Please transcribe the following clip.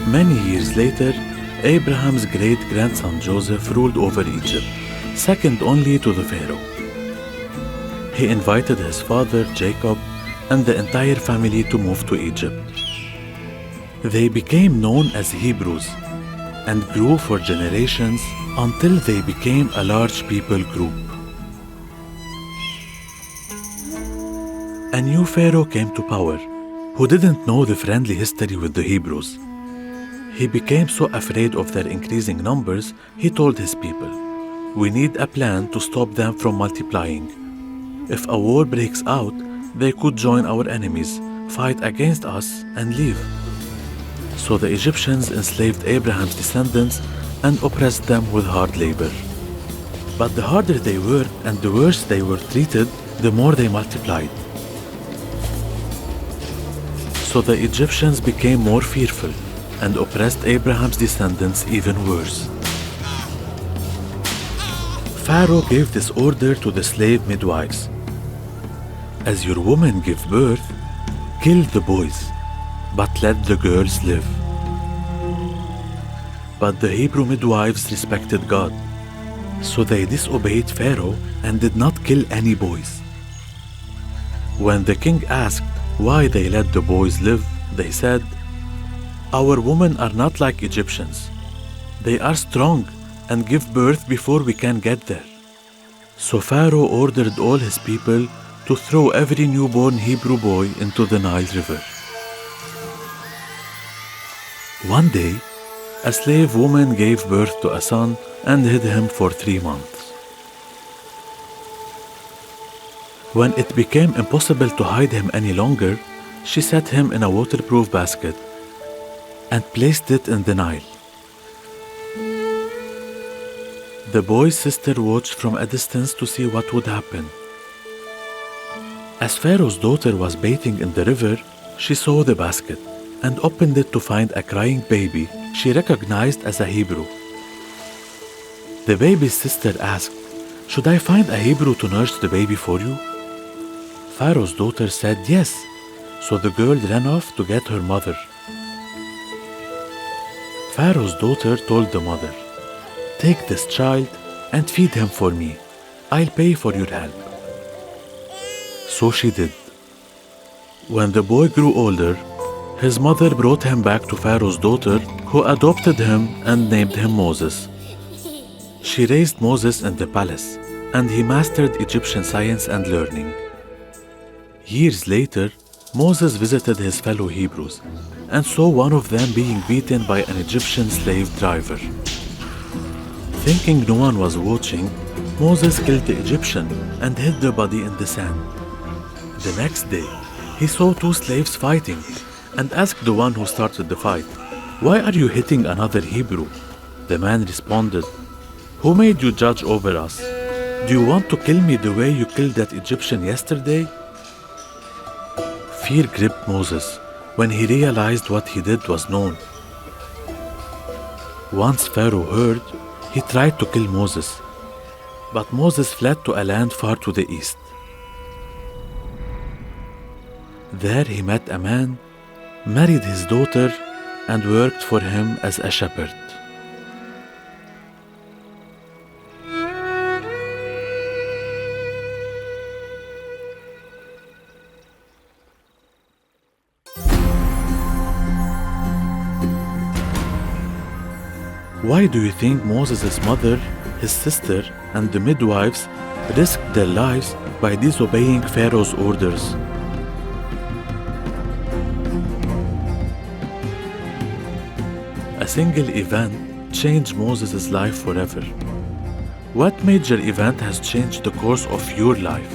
Many years later, Abraham's great-grandson Joseph ruled over Egypt, second only to the Pharaoh. He invited his father Jacob and the entire family to move to Egypt. They became known as Hebrews and grew for generations until they became a large people group. A new Pharaoh came to power, who didn't know the friendly history with the Hebrews. He became so afraid of their increasing numbers, he told his people, "We need a plan to stop them from multiplying. If a war breaks out, they could join our enemies, fight against us, and leave." So the Egyptians enslaved Abraham's descendants and oppressed them with hard labor. But the harder they worked and the worse they were treated, the more they multiplied. So the Egyptians became more fearful and oppressed Abraham's descendants even worse. Pharaoh gave this order to the slave midwives: "As your women give birth, kill the boys, but let the girls live." But the Hebrew midwives respected God, so they disobeyed Pharaoh and did not kill any boys. When the king asked why they let the boys live, they said, "Our women are not like Egyptians. They are strong and give birth before we can get there." So Pharaoh ordered all his people to throw every newborn Hebrew boy into the Nile River. One day, a slave woman gave birth to a son and hid him for 3 months. When it became impossible to hide him any longer, she set him in a waterproof basket and placed it in the Nile. The boy's sister watched from a distance to see what would happen. As Pharaoh's daughter was bathing in the river, she saw the basket and opened it to find a crying baby she recognized as a Hebrew. The baby's sister asked, "Should I find a Hebrew to nurse the baby for you?" Pharaoh's daughter said yes, so the girl ran off to get her mother. Pharaoh's daughter told the mother, "Take this child and feed him for me. I'll pay for your help." So she did. When the boy grew older, his mother brought him back to Pharaoh's daughter, who adopted him and named him Moses. She raised Moses in the palace, and he mastered Egyptian science and learning. Years later, Moses visited his fellow Hebrews and saw one of them being beaten by an Egyptian slave driver. Thinking no one was watching, Moses killed the Egyptian and hid the body in the sand. The next day, he saw 2 slaves fighting and asked the one who started the fight, "Why are you hitting another Hebrew?" The man responded, "Who made you judge over us? Do you want to kill me the way you killed that Egyptian yesterday?" Fear gripped Moses when he realized what he did was known. Once Pharaoh heard, he tried to kill Moses, but Moses fled to a land far to the east. There he met a man, married his daughter, and worked for him as a shepherd. Why do you think Moses' mother, his sister, and the midwives risked their lives by disobeying Pharaoh's orders? A single event changed Moses' life forever. What major event has changed the course of your life?